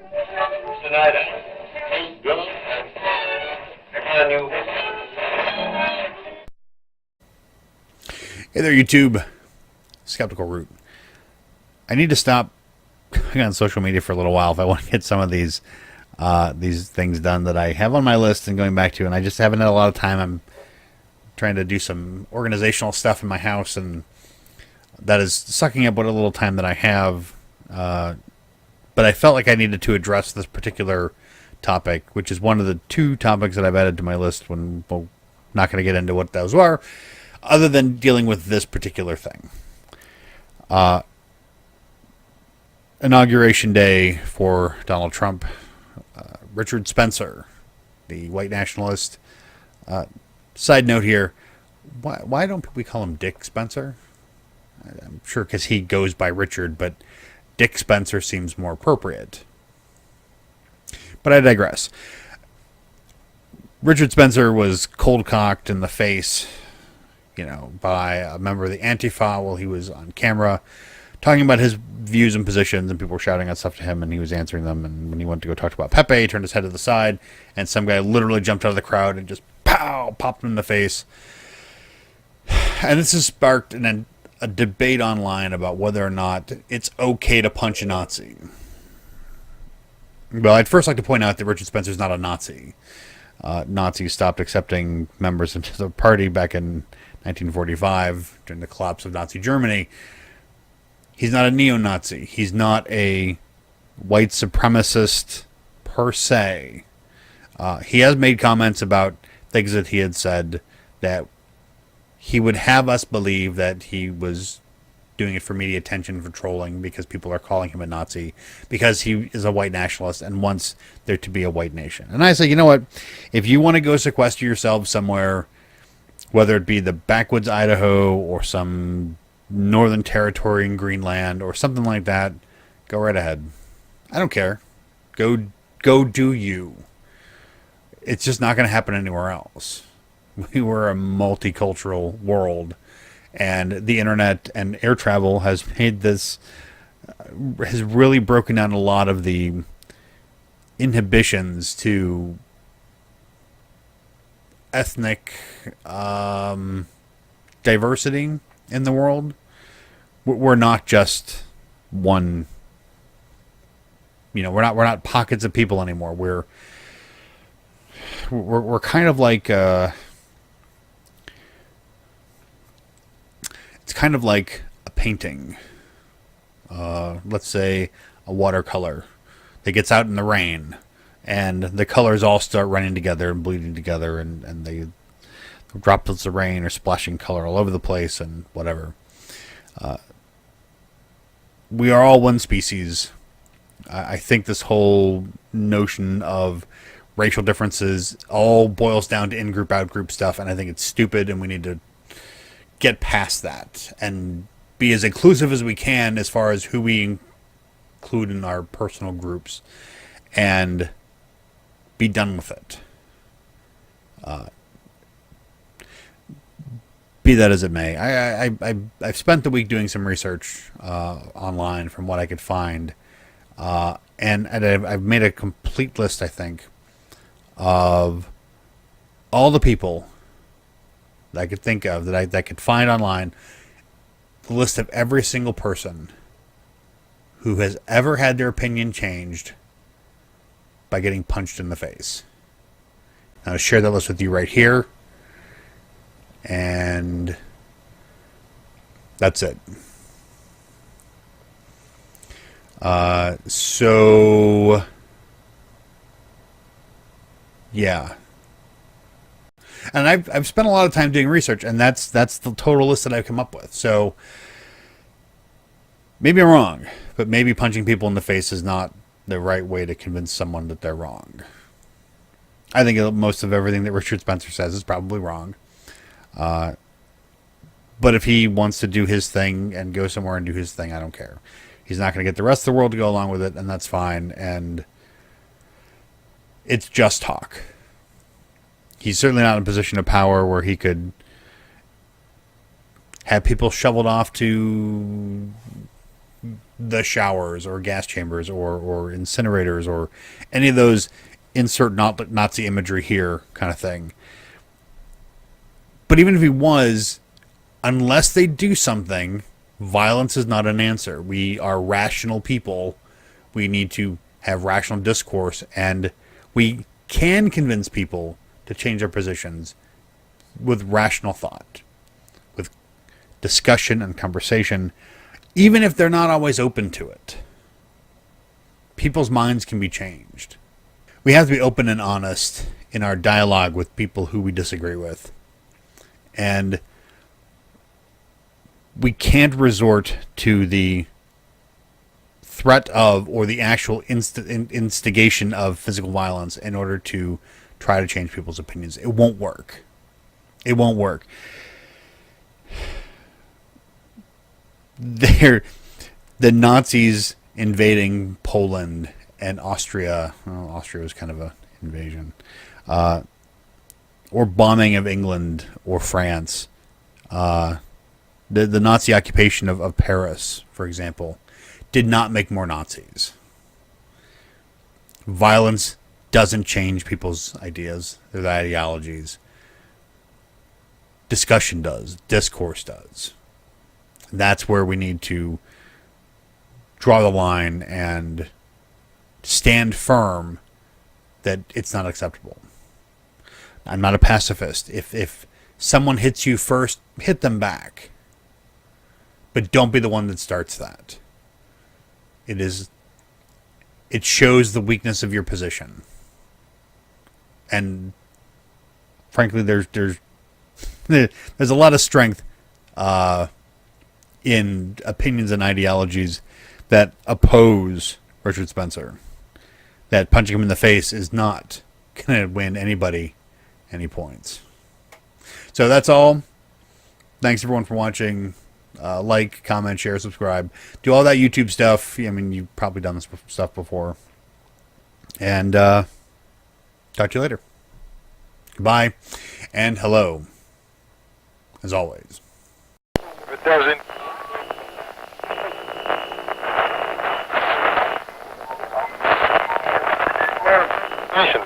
Hey there, YouTube. SkepticalRoot. I need to stop going on social media for a little while if I want to get some of these things done that I have on my list and going back to, and I just haven't had a lot of time. I'm trying to do some organizational stuff in my house, and that is sucking up what a little time that I have. But I felt like I needed to address this particular topic, which is one of the two topics that I've added to my list. When well, not going to get into what those are, other than dealing with this particular thing. Inauguration day for Donald Trump. Richard Spencer, the white nationalist. Side note here, why don't we call him Dick Spencer? I'm sure because he goes by Richard, but Dick Spencer seems more appropriate. But I digress. Richard Spencer was cold-cocked in the face, by a member of the Antifa while he was on camera talking about his views and positions, and people were shouting out stuff to him, and he was answering them. And when he went to go talk about Pepe, he turned his head to the side, and some guy literally jumped out of the crowd and just popped him in the face. And this has sparked a debate online about whether or not it's okay to punch a Nazi. Well, I'd first like to point out that Richard Spencer is not a Nazi. Nazis stopped accepting members into the party back in 1945 during the collapse of Nazi Germany. He's not a neo-Nazi. He's not a white supremacist per se. He has made comments about things that he had said that he would have us believe that he was doing it for media attention, for trolling, because people are calling him a Nazi, because he is a white nationalist and wants there to be a white nation. And I say, you know what? If you want to go sequester yourself somewhere, whether it be the backwoods Idaho or some Northern Territory in Greenland or something like that, go right ahead. I don't care. Go do you. It's just not going to happen anywhere else. We were a multicultural world, and the internet and air travel has made this, has really broken down a lot of the inhibitions to ethnic diversity in the world. We're not just one, we're not pockets of people anymore. We're kind of like it's kind of like a painting. Let's say a watercolor that gets out in the rain, and the colors all start running together and bleeding together, and the droplets of rain are splashing color all over the place and whatever. We are all one species. I think this whole notion of racial differences all boils down to in-group, out-group stuff, and I think it's stupid, and we need to get past that and be as inclusive as we can as far as who we include in our personal groups, and be done with it. Be that as it may, I've spent the week doing some research online from what I could find, and I've made a complete list, I think, of all the people that I could think of, that I could find online, the list of every single person who has ever had their opinion changed by getting punched in the face. I'll share that list with you right here. And that's it. So yeah. And I've spent a lot of time doing research, and that's the total list that I've come up with. So maybe I'm wrong, but maybe punching people in the face is not the right way to convince someone that they're wrong. I think most of everything that Richard Spencer says is probably wrong. But if he wants to do his thing and go somewhere and do his thing, I don't care. He's not going to get the rest of the world to go along with it, and that's fine. And it's just talk. He's certainly not in a position of power where he could have people shoveled off to the showers or gas chambers or incinerators or any of those insert Nazi imagery here kind of thing. But even if he was, unless they do something, violence is not an answer. We are rational people. We need to have rational discourse, and we can convince people to change their positions with rational thought, with discussion and conversation, even if they're not always open to it. People's minds can be changed. We have to be open and honest in our dialogue with people who we disagree with. And we can't resort to the threat of or the actual instigation of physical violence in order to try to change people's opinions. It won't work. It won't work. The Nazis invading Poland and Austria. Well, Austria was kind of an invasion. Or bombing of England or France. The Nazi occupation of Paris, for example, did not make more Nazis. Violence doesn't change people's ideas, their ideologies. Discussion does. Discourse does. That's where we need to draw the line and stand firm that it's not acceptable. I'm not a pacifist. If someone hits you first, hit them back. But don't be the one that starts that. It shows the weakness of your position. And frankly, there's a lot of strength in opinions and ideologies that oppose Richard Spencer. That punching him in the face is not going to win anybody any points. So that's all. Thanks everyone for watching. Like, comment, share, subscribe. Do all that YouTube stuff. I mean, you've probably done this stuff before. And talk to you later. Goodbye. And hello. As always. It doesn't. Nation.